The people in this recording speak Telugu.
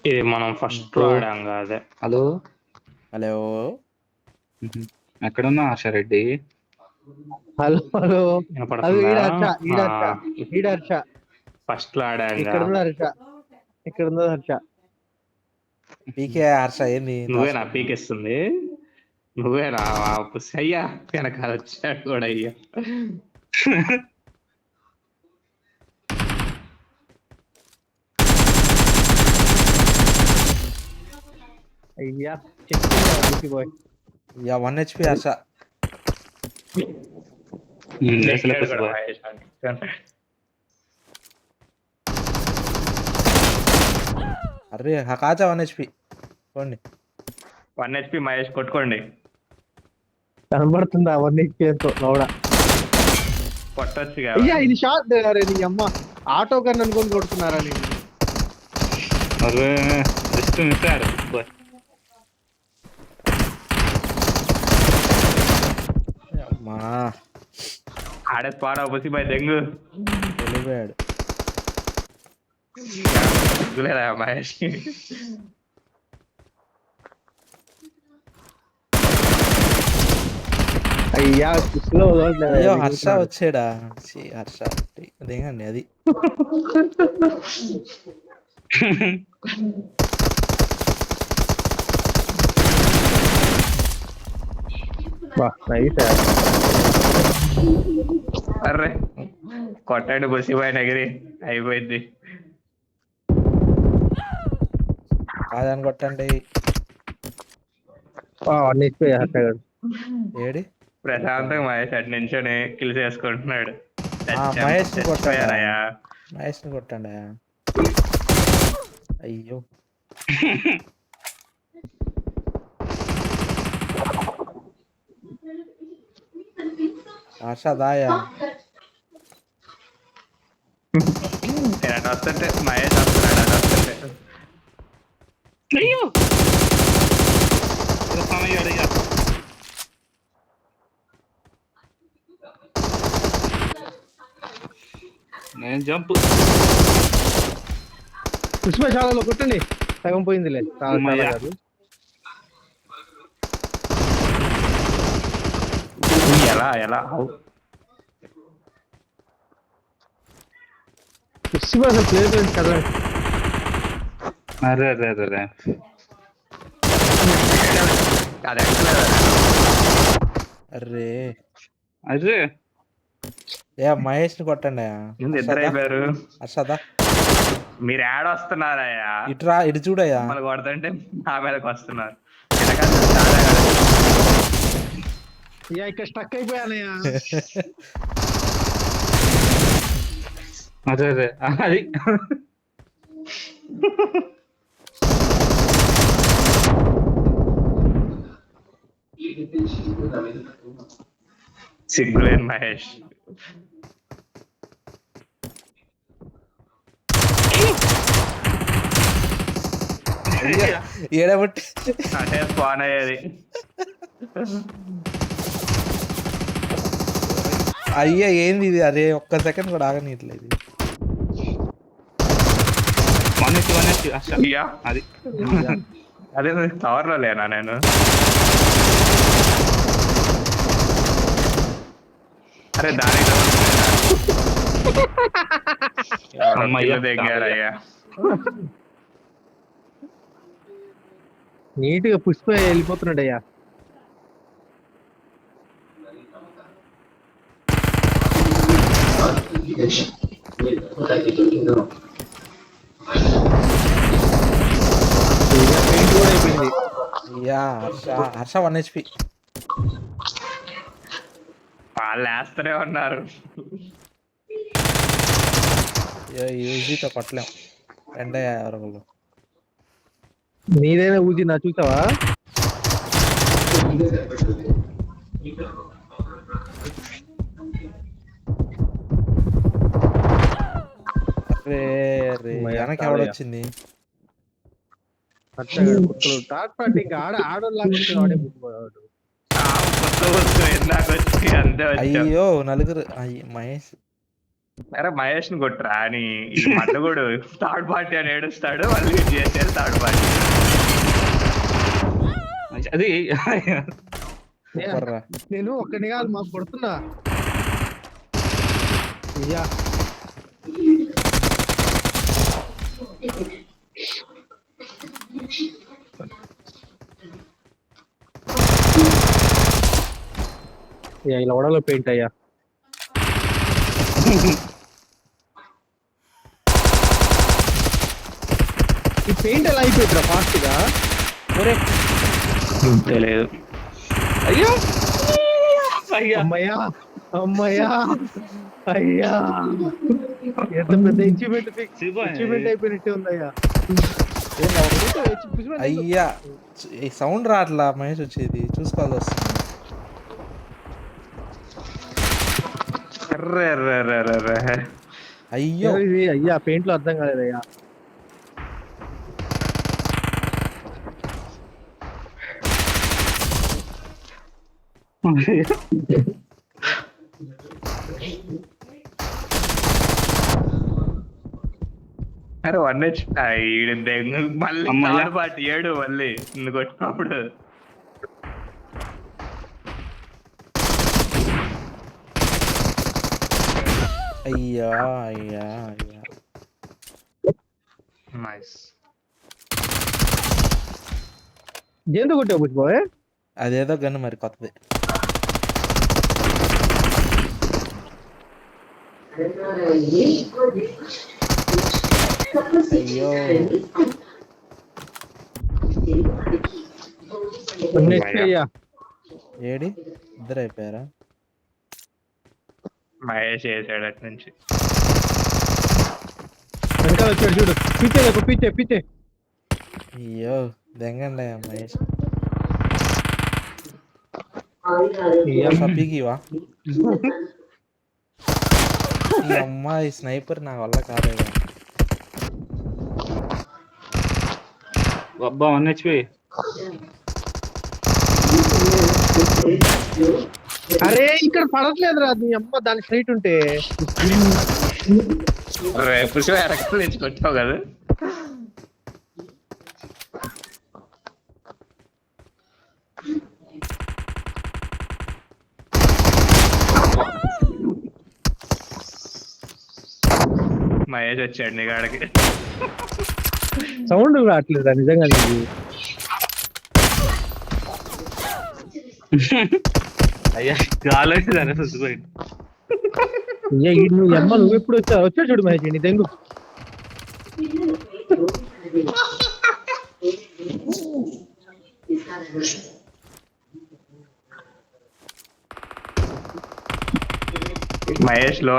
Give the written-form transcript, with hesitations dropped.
ఇది మనం ఫస్ట్ ఆడాం కాదే. హలో హలో ఎక్కడున్నా ఆశారెడ్డి? హలో హలో అది వినపడుతుందా? ఈడ హర్ష ఫస్ట్ లో ఆడాం ఇక్కడ ఉంది హర్ష ఇక్కడ ఉంది హర్ష. పీకే హర్ష ఏంది నువ్వేనా పీకిస్తుంది? నువ్వేనా అయ్యా వెనకాల వచ్చాడు కూడా అయ్యా. అయ్యా చెప్పి బాయ్. Yeah 1 HP Harsha. అరే కాచా 1 HP పోండి. 1 HP మహేష్ కొట్టుకోండి. కనబడుతుందా 1 HP లోడ కొట్టొచ్చు అయ్యా. ఇది షాట్ అరే నీ అమ్మ ఆటో గన్ అనుకొని కొడుతున్నారా నేను? అరే జస్ట్ మిస్ అయ్యారు. అమ్మా ఆడే పాడా బసి బాయ్ దెంగు వెళ్ళిపోయాడు. లేదా మహేష్ అయ్యా స్లో అయ్యో హర్ష వచ్చాడా? హర్ష అదేండి అది. అర్రే కొట్టాడు బసి బాయ్ నగిరి అయిపోయింది. కాదని కొట్టండి. 1 HP హర్ష గారు ఏడి ప్రశాంతంగా మహేష్ అటు నించొని కిల్ చేసుకుంటున్నాడు. మహేష్ ని కొట్టండి. మహేష్ ని కొట్టండి. అయ్యో హర్ష దాయా వస్తుంటే మహేష్ వస్తున్నాడు. అటు వస్తుంటే అయ్యో నేను జంప్ పుష్పశాలలో కొట్టండి. సగం పోయిందిలే. కాదు ఎలా ఎలా పుష్ప ప్లేస్ కదా. అరే అరే అరే అదే అర్రే అరే మహేష్ ని కొట్టండి. ఇద్దరు అయిపోయారు. హర్షదా మీరు యాడ్ వస్తున్నారయ్యా. ఇటురా ఇటు చూడయ్యా. మళ్ళీ కొడుతుంటే నా మీదకి వస్తున్నారు. ఇక్కడ స్టక్ అయిపోయానయ్యా. అదే అదే అది సిగ్గులేని మహేష్. ఏడబట్టి అంటే స్పాన్ అయ్యేది. అయ్యా ఏంది ఇది? అరే ఒక్క సెకండ్ కూడా ఆగనీయట్లేదు. అది అదే కవర్ లో లేనా నేను? అరే దాని దగ్గరయ్యా నీట్ గా పుష్ప వెళ్ళిపోతున్నాడయ్యా. హర్ష 1 HP. వాళ్ళు వేస్తూనే ఉన్నారు. యూజీతో కొట్టలేం. ఎవరు నీదైనా ఊజీ నా చూసావా? అరే వెనక ఎవడొచ్చింది? అయ్యో నలుగురు. మహేష్ అరే మహేష్ ని కొట్టరా అని మడ్డగోడు థర్డ్ పార్టీ అని ఏడుస్తాడు, మళ్ళీ చేసేది థర్డ్ పార్టీ. అది సూపర్ రా. నేను ఒక్కడిని కాదు మాకు కొడుతున్నా. అయ్యా అయ్యా ఇలా వడలో పెయింట్ అయ్యా. ఈ పెయింట్ ఎలా అయిపోయిందిరా ఫాస్ట్ గా? ఒరే తెలియదు. అయ్యో అయ్యా అమ్మయ్యా అమ్మయ్యా అయ్యా, ఎంత పెద్ద అచీవ్మెంట్ అచీవ్మెంట్ అయిపోయినట్టే ఉందయ్యా. అయ్యా ఈ సౌండ్ రాట్లా మహేష్ వచ్చేది, చూసుకోవాల్సి వస్తుంది. Array array array array array. అయ్యో ఇది అయ్యా పెయింట్ లో అర్థం కాలేదయ్యా. అరే 1 మళ్ళీ అమ్మయ్య. థర్డ్ పార్టీ ఏడు మళ్ళీ నిన్ను కొట్టినప్పుడు. అయ్యా అయ్యా అయ్యా. నైస్. దేంతో కొట్టావు బుచ్చిపోయ్? అదేదో గన్ను మరి కొత్తది. అయ్యో నెక్స్ట్ అయ్యా ఏడి ఇద్దరు అయిపోయారా? మహేష్ వేసాడు అటు నుంచి. వెనకాల వచ్చాడు చూడు, పీతే పీతే పీతే. అయ్యో దెంగండి మహేష్. పీకివా ఈ అమ్మాయి స్నైపర్ నా వల్ల కాదు. అబ్బా 1 HP. అరే ఇక్కడ పడట్లేదురా నీ అమ్మ, దాని స్ట్రైట్ ఉంటే. పుష్ప ఎక్కడ నుంచి కొట్టావు కదా. మహేష్ వచ్చాడు నీ కాడికి. సౌండ్ రావట్లేదురా నిజంగా నీకు. అయ్యా గాలి చూసిపోయి. అయ్యా ఈ నువ్వు అమ్మ నువ్వు ఎప్పుడు వచ్చావు చూడు మహేష్ నీ దెంగు. మహేష్ లో